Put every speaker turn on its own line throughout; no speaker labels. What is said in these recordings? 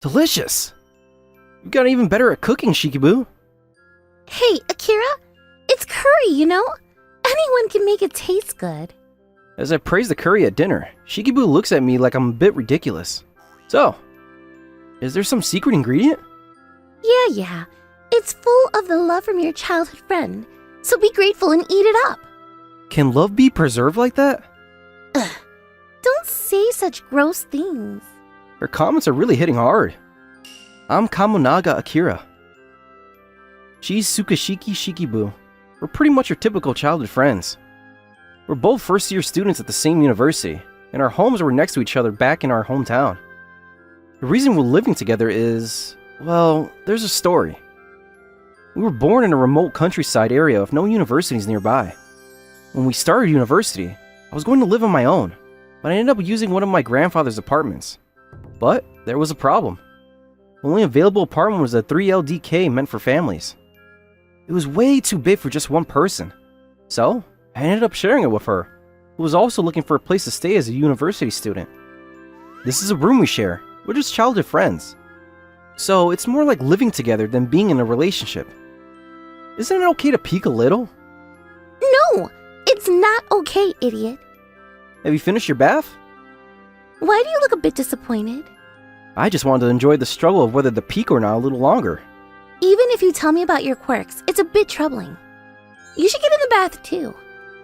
Delicious! You've gotten even better at cooking, Shikibu.
Hey, Akira, it's curry, you know? Anyone can make it taste good.
As I praise the curry at dinner, Shikibu looks at me like I'm a bit ridiculous. So, is there some secret ingredient?
Yeah. It's full of the love from your childhood friend, so be grateful and eat it up.
Can love be preserved like that?
Ugh, don't say such gross things.
Her comments are really hitting hard. I'm Kamonaga Akira. She's Tsukashiki Shikibu. We're pretty much your typical childhood friends. We're both first-year students at the same university, and our homes were next to each other back in our hometown. The reason we're living together is, well, there's a story. We were born in a remote countryside area with no universities nearby. When we started university, I was going to live on my own, but I ended up using one of my grandfather's apartments. But there was a problem. The only available apartment was a 3LDK meant for families. It was way too big for just one person. So, I ended up sharing it with her, who was also looking for a place to stay as a university student. This is a room we share. We're just childhood friends. So, it's more like living together than being in a relationship. Isn't it okay to peek a little?
No, it's not okay, idiot.
Have you finished your bath?
Why do you look a bit disappointed?
I just wanted to enjoy the struggle of whether to peek or not a little longer.
Even if you tell me about your quirks, it's a bit troubling. You should get in the bath too.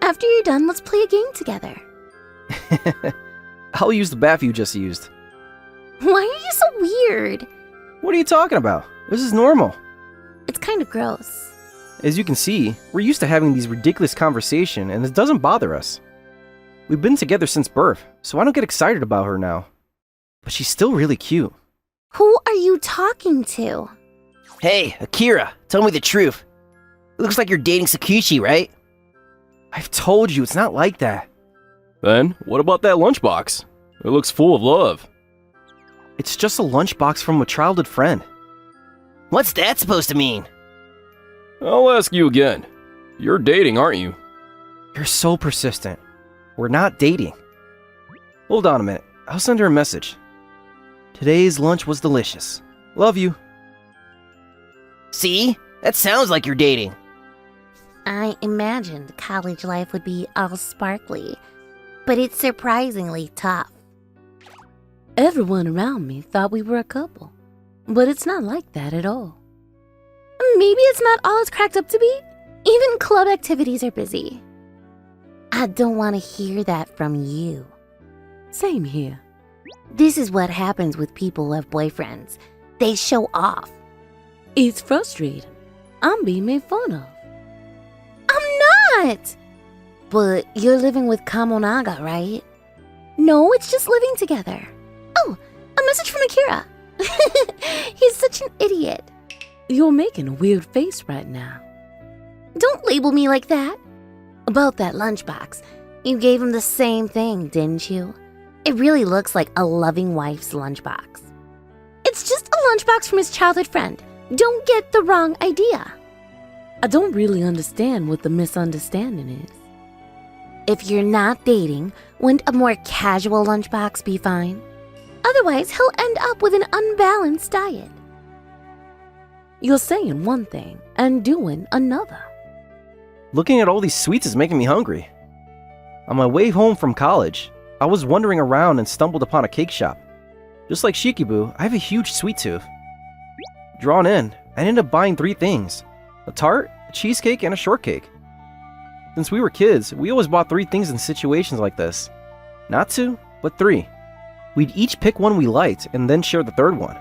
After you're done, let's play a game together.
I'll use the bath you just used.
Why are you so weird?
What are you talking about? This is normal.
It's kind of gross.
As you can see, we're used to having these ridiculous conversations and it doesn't bother us. We've been together since birth, so I don't get excited about her now. But she's still really cute.
Who are you talking to?
Hey, Akira, tell me the truth. It looks like you're dating Sakushi, right?
I've told you, it's not like that.
Then, what about that lunchbox? It looks full of love.
It's just a lunchbox from a childhood friend.
What's that supposed to mean?
I'll ask you again. You're dating, aren't you?
You're so persistent. We're not dating. Hold on a minute. I'll send her a message. Today's lunch was delicious. Love you.
See? That sounds like you're dating.
I imagined college life would be all sparkly, but it's surprisingly tough. Everyone around me thought we were a couple, but it's not like that at all. Maybe it's not all it's cracked up to be. Even club activities are busy. I don't want to hear that from you. Same here. This is what happens with people who have boyfriends. They show off. It's frustrating. I'm being made fun of. I'm not! But you're living with Kamonaga, right? No, it's just living together. Oh, a message from Akira. He's such an idiot. You're making a weird face right now. Don't label me like that. About that lunchbox, you gave him the same thing, didn't you? It really looks like a loving wife's lunchbox. It's just a lunchbox from his childhood friend. Don't get the wrong idea. I don't really understand what the misunderstanding is. If you're not dating, wouldn't a more casual lunchbox be fine? Otherwise, he'll end up with an unbalanced diet. You're saying one thing and doing another.
Looking at all these sweets is making me hungry. On my way home from college, I was wandering around and stumbled upon a cake shop. Just like Shikibu, I have a huge sweet tooth. Drawn in, I ended up buying 3 things: a tart, a cheesecake, and a shortcake. Since we were kids, we always bought 3 things in situations like this. Not 2, but 3. We'd each pick one we liked and then share the third one.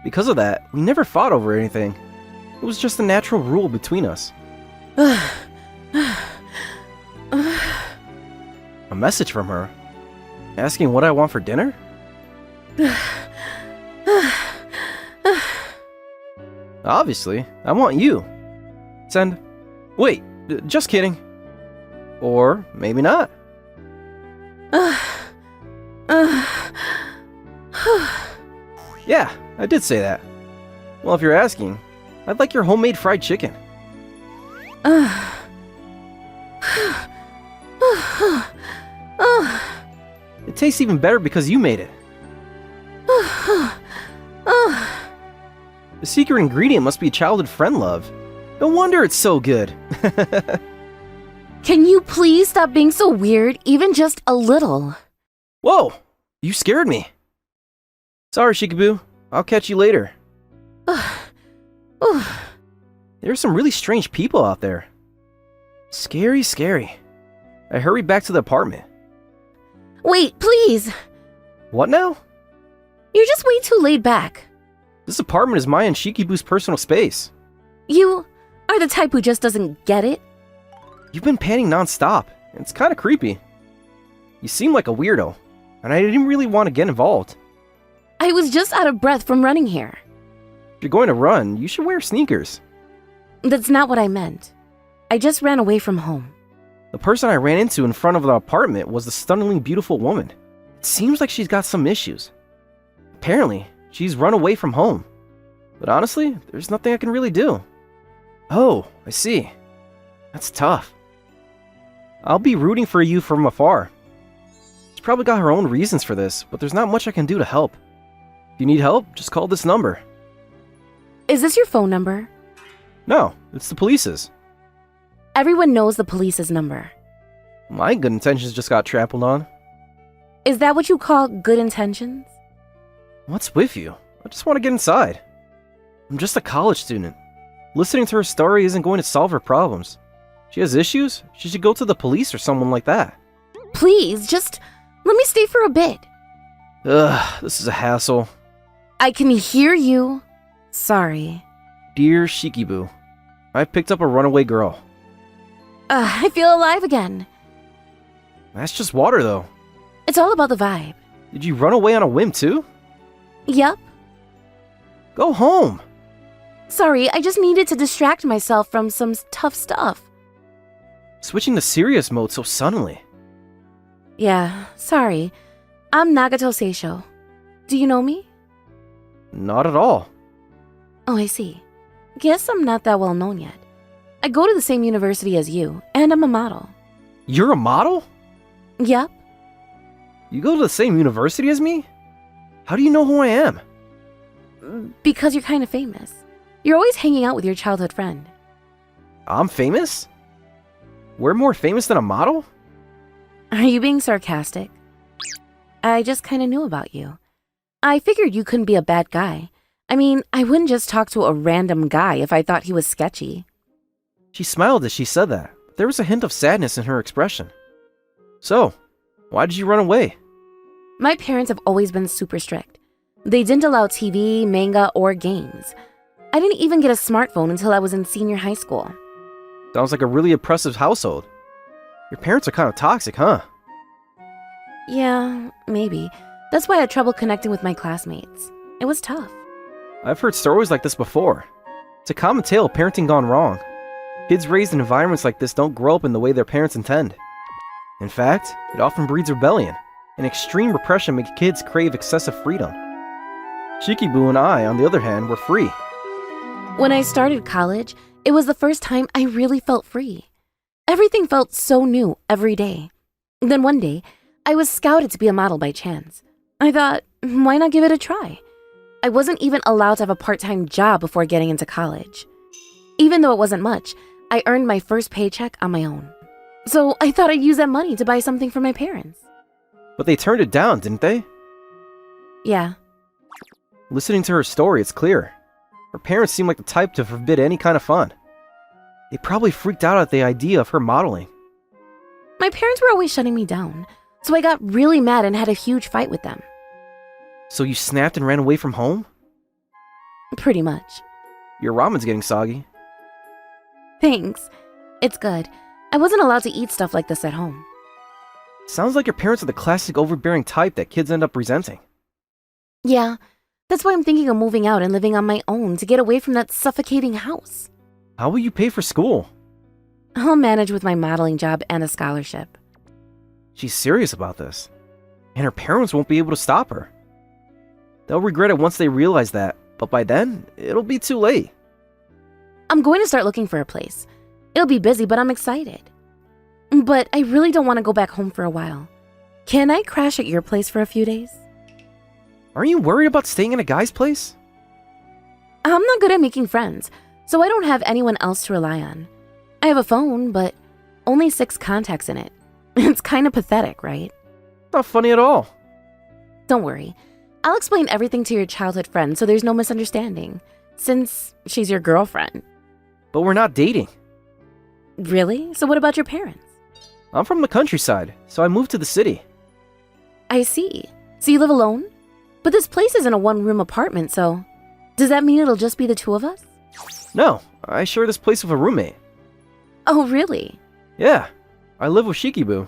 Because of that, we never fought over anything. It was just a natural rule between us. A message from her, asking what I want for dinner? Obviously, I want you. Send. Wait, just kidding. Or maybe not. Yeah, I did say that. Well, if you're asking, I'd like your homemade fried chicken. It tastes even better because you made it. The secret ingredient must be childhood friend love. No wonder it's so good.
Can you please stop being so weird, even just a little?
Whoa! You scared me. Sorry, Shikiboo. I'll catch you later. There's some really strange people out there. Scary, scary. I hurried back to the apartment.
Wait, please!
What now?
You're just way too laid back.
This apartment is my and Shikiboo's personal space.
You are the type who just doesn't get it.
You've been panning non-stop, and it's kind of creepy. You seem like a weirdo, and I didn't really want to get involved.
I was just out of breath from running here.
If you're going to run, you should wear sneakers.
That's not what I meant. I just ran away from home.
The person I ran into in front of the apartment was the stunningly beautiful woman. It seems like she's got some issues. Apparently, she's run away from home. But honestly, there's nothing I can really do. Oh, I see. That's tough. I'll be rooting for you from afar. She's probably got her own reasons for this, but there's not much I can do to help. If you need help, just call this number.
Is this your phone number?
No, it's the police's.
Everyone knows the police's number.
My good intentions just got trampled on.
Is that what you call good intentions?
What's with you? I just want to get inside. I'm just a college student. Listening to her story isn't going to solve her problems. She has issues? She should go to the police or someone like that.
Please, just let me stay for a bit.
Ugh, this is a hassle.
I can hear you. Sorry.
Dear Shikiboo, I picked up a runaway girl.
I feel alive again.
That's just water, though.
It's all about the vibe.
Did you run away on a whim, too?
Yup.
Go home.
Sorry, I just needed to distract myself from some tough stuff.
Switching to serious mode so suddenly.
Yeah, sorry. I'm Nagato Seisho. Do you know me?
Not at all.
Oh, I see. Guess I'm not that well known yet. I go to the same university as you, and I'm a model.
You're a model?
Yup.
You go to the same university as me? How do you know who I am?
Because you're kind of famous. You're always hanging out with your childhood friend.
I'm famous? We're more famous than a model?
Are you being sarcastic? I just kind of knew about you. I figured you couldn't be a bad guy. I mean, I wouldn't just talk to a random guy if I thought he was sketchy.
She smiled as she said that, but there was a hint of sadness in her expression. So, why did you run away?
My parents have always been super strict. They didn't allow TV, manga, or games. I didn't even get a smartphone until I was in senior high school.
Sounds like a really oppressive household. Your parents are kind of toxic, huh?
Yeah, maybe. That's why I had trouble connecting with my classmates. It was tough.
I've heard stories like this before. It's a common tale of parenting gone wrong. Kids raised in environments like this don't grow up in the way their parents intend. In fact, it often breeds rebellion, and extreme repression makes kids crave excessive freedom. Shikiboo and I, on the other hand, were free.
When I started college, it was the first time I really felt free. Everything felt so new every day. Then one day, I was scouted to be a model by chance. I thought, why not give it a try? I wasn't even allowed to have a part-time job before getting into college. Even though it wasn't much, I earned my first paycheck on my own. So I thought I'd use that money to buy something for my parents.
But they turned it down, didn't they?
Yeah.
Listening to her story, it's clear. Her parents seem like the type to forbid any kind of fun. They probably freaked out at the idea of her modeling.
My parents were always shutting me down, so I got really mad and had a huge fight with them.
So you snapped and ran away from home?
Pretty much.
Your ramen's getting soggy.
Thanks. It's good. I wasn't allowed to eat stuff like this at home.
Sounds like your parents are the classic overbearing type that kids end up resenting.
Yeah, that's why I'm thinking of moving out and living on my own to get away from that suffocating house.
How will you pay for school?
I'll manage with my modeling job and a scholarship.
She's serious about this. And her parents won't be able to stop her. They'll regret it once they realize that, but by then, it'll be too late.
I'm going to start looking for a place. It'll be busy, but I'm excited. But I really don't want to go back home for a while. Can I crash at your place for a few days?
Aren't you worried about staying in a guy's place?
I'm not good at making friends, so I don't have anyone else to rely on. I have a phone, but only 6 contacts in it. It's kind of pathetic, right?
Not funny at all.
Don't worry. I'll explain everything to your childhood friend so there's no misunderstanding, since she's your girlfriend.
But we're not dating.
Really? So what about your parents?
I'm from the countryside, so I moved to the city.
I see. So you live alone? But this place isn't a one-room apartment, so does that mean it'll just be the 2 of us?
No, I share this place with a roommate.
Oh, really?
Yeah, I live with Shikibu.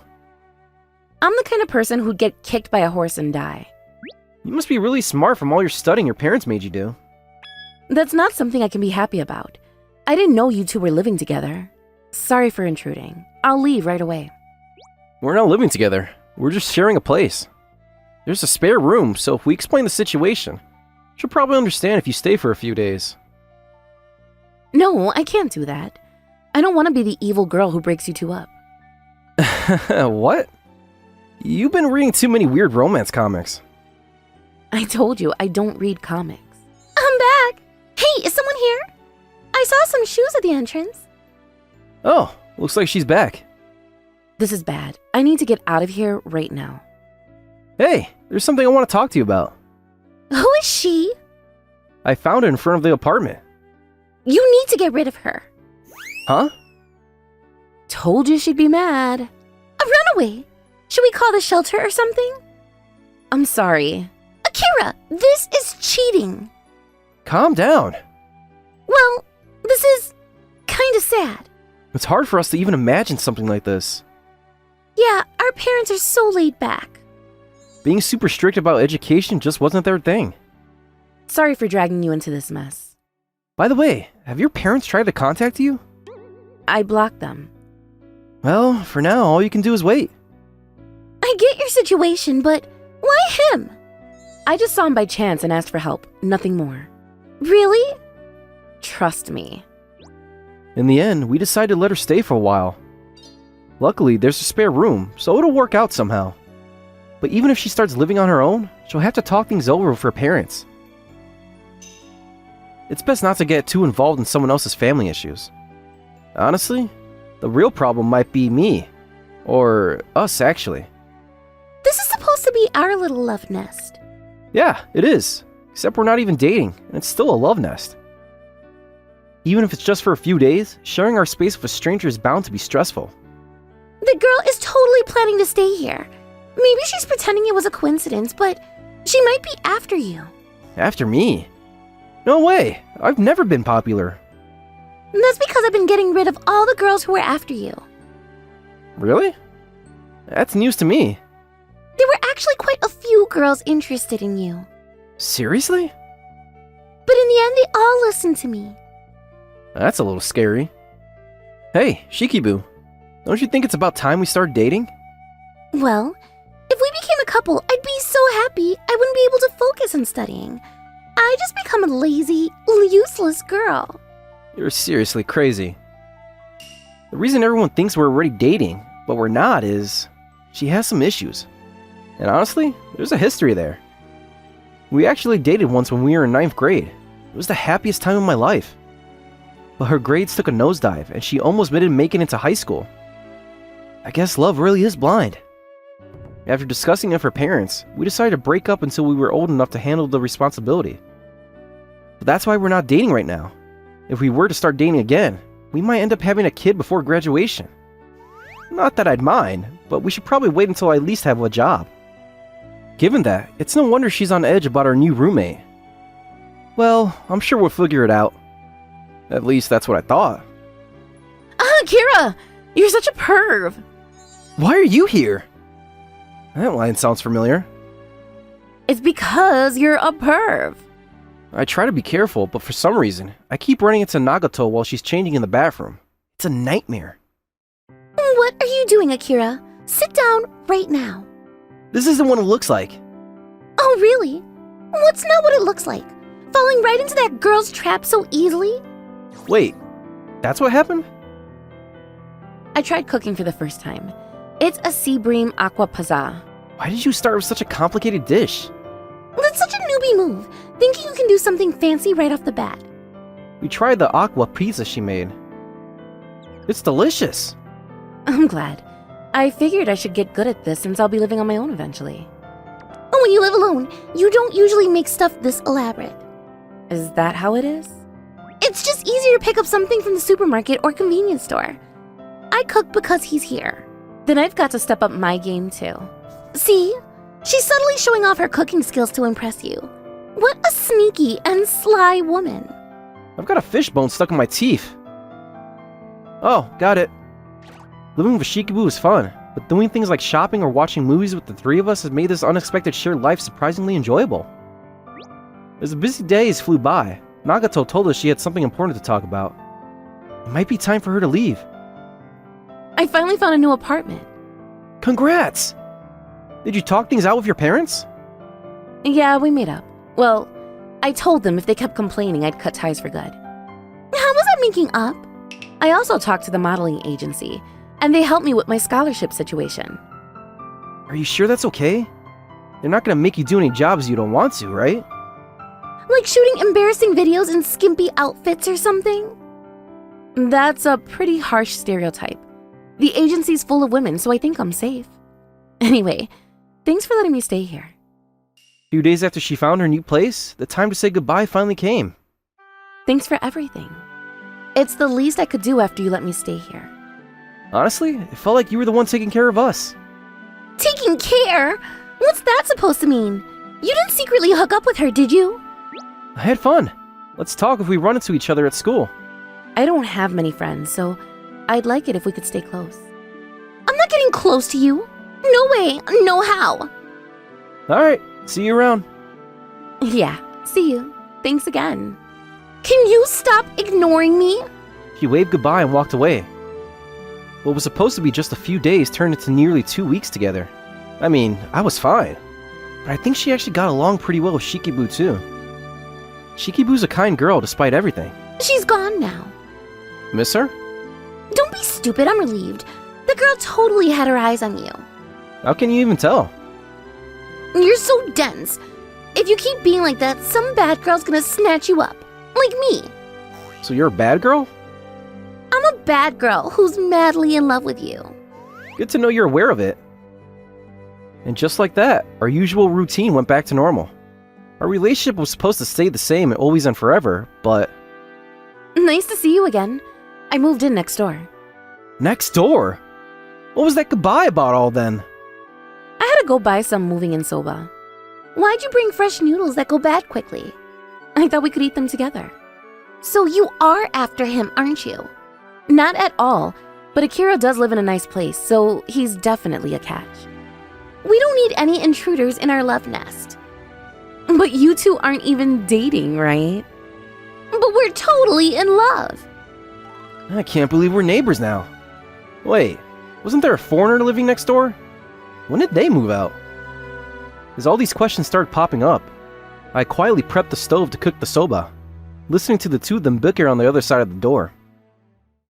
I'm the kind of person who'd get kicked by a horse and die.
You must be really smart from all your studying your parents made you do.
That's not something I can be happy about. I didn't know you 2 were living together. Sorry for intruding. I'll leave right away.
We're not living together. We're just sharing a place. There's a spare room, so if we explain the situation, she'll probably understand if you stay for a few days.
No, I can't do that. I don't want to be the evil girl who breaks you 2 up.
What? You've been reading too many weird romance comics.
I told you I don't read comics. I'm back! Hey, is someone here? I saw some shoes at the entrance.
Oh, looks like she's back.
This is bad. I need to get out of here right now.
Hey, there's something I want to talk to you about.
Who is she?
I found her in front of the apartment.
You need to get rid of her.
Huh?
Told you she'd be mad. A runaway. Should we call the shelter or something? I'm sorry. Akira, this is cheating.
Calm down.
Well, this is kind of sad.
It's hard for us to even imagine something like this.
Yeah, our parents are so laid back.
Being super strict about education just wasn't their thing.
Sorry for dragging you into this mess.
By the way, have your parents tried to contact you?
I blocked them.
Well, for now, all you can do is wait.
I get your situation, but why him? I just saw him by chance and asked for help, nothing more. Really? Trust me.
In the end, we decided to let her stay for a while. Luckily, there's a spare room, so it'll work out somehow. But even if she starts living on her own, she'll have to talk things over with her parents. It's best not to get too involved in someone else's family issues. Honestly, the real problem might be me. Or us, actually.
This is supposed to be our little love nest.
Yeah, it is. Except we're not even dating, and it's still a love nest. Even if it's just for a few days, sharing our space with a stranger is bound to be stressful.
The girl is totally planning to stay here. Maybe she's pretending it was a coincidence, but she might be after you.
After me? No way! I've never been popular.
That's because I've been getting rid of all the girls who were after you.
Really? That's news to me.
There were actually quite a few girls interested in you.
Seriously?
But in the end, they all listened to me.
That's a little scary. Hey, Shikibu, don't you think it's about time we started dating?
Well, if we became a couple, I'd be so happy I wouldn't be able to focus on studying. I just become a lazy, useless girl.
You're seriously crazy. The reason everyone thinks we're already dating, but we're not, is she has some issues. And honestly, there's a history there. We actually dated once when we were in 9th grade. It was the happiest time of my life. But her grades took a nosedive, and she almost didn't make it into high school. I guess love really is blind. After discussing it with her parents, we decided to break up until we were old enough to handle the responsibility. But that's why we're not dating right now. If we were to start dating again, we might end up having a kid before graduation. Not that I'd mind, but we should probably wait until I at least have a job. Given that, it's no wonder she's on edge about our new roommate. Well, I'm sure we'll figure it out. At least that's what I thought.
Kira! You're such a perv!
Why are you here? That line sounds familiar.
It's because you're a perv.
I try to be careful, but for some reason, I keep running into Nagato while she's changing in the bathroom. It's a nightmare.
What are you doing, Akira? Sit down right now.
This isn't what it looks like.
Oh, really? What's not what it looks like? Falling right into that girl's trap so easily?
Wait, that's what happened?
I tried cooking for the first time. It's a sea bream aqua pazza.
Why did you start with such a complicated dish?
That's such a newbie move. Thinking you can do something fancy right off the bat.
We tried the aqua pizza she made. It's delicious.
I'm glad. I figured I should get good at this since I'll be living on my own eventually.
Oh, when you live alone, you don't usually make stuff this elaborate.
Is that how it is?
It's just easier to pick up something from the supermarket or convenience store. I cook because he's here.
Then I've got to step up my game too.
See? She's subtly showing off her cooking skills to impress you. What a sneaky and sly woman.
I've got a fishbone stuck in my teeth. Oh, got it. Living with Shikibu is fun, but doing things like shopping or watching movies with the three of us has made this unexpected shared life surprisingly enjoyable. As the busy days flew by, Nagato told us she had something important to talk about. It might be time for her to leave.
I finally found a new apartment.
Congrats! Did you talk things out with your parents?
Yeah, we made up. Well, I told them if they kept complaining, I'd cut ties for good.
How was that making up?
I also talked to the modeling agency, and they helped me with my scholarship situation.
Are you sure that's okay? They're not gonna make you do any jobs you don't want to, right?
Like shooting embarrassing videos in skimpy outfits or something?
That's a pretty harsh stereotype. The agency's full of women, so I think I'm safe. Anyway, thanks for letting me stay here.
A few days after she found her new place, the time to say goodbye finally came.
Thanks for everything. It's the least I could do after you let me stay here.
Honestly, it felt like you were the one taking care of us.
Taking care? What's that supposed to mean? You didn't secretly hook up with her, did you?
I had fun. Let's talk if we run into each other at school.
I don't have many friends, so I'd like it if we could stay close.
I'm not getting close to you. No way, no how.
Alright, see you around.
Yeah, see you. Thanks again.
Can you stop ignoring me?
She waved goodbye and walked away. What was supposed to be just a few days turned into nearly 2 weeks together. I mean, I was fine. But I think she actually got along pretty well with Shikibu too. Shikibu's a kind girl despite everything.
She's gone now.
Miss her?
Don't be stupid, I'm relieved. The girl totally had her eyes on you.
How can you even tell?
You're so dense. If you keep being like that, some bad girl's gonna snatch you up. Like me.
So you're a bad girl?
I'm a bad girl who's madly in love with you.
Good to know you're aware of it. And just like that, our usual routine went back to normal. Our relationship was supposed to stay the same always and forever, but...
Nice to see you again. I moved in next door.
Next door? What was that goodbye about all then?
I had to go buy some moving in soba.
Why'd you bring fresh noodles that go bad quickly?
I thought we could eat them together.
So you are after him, aren't you?
Not at all, but Akira does live in a nice place, so he's definitely a catch.
We don't need any intruders in our love nest.
But you two aren't even dating, right?
But we're totally in love.
I can't believe we're neighbors now. Wait, wasn't there a foreigner living next door? When did they move out? As all these questions started popping up, I quietly prepped the stove to cook the soba, listening to the two of them bicker on the other side of the door.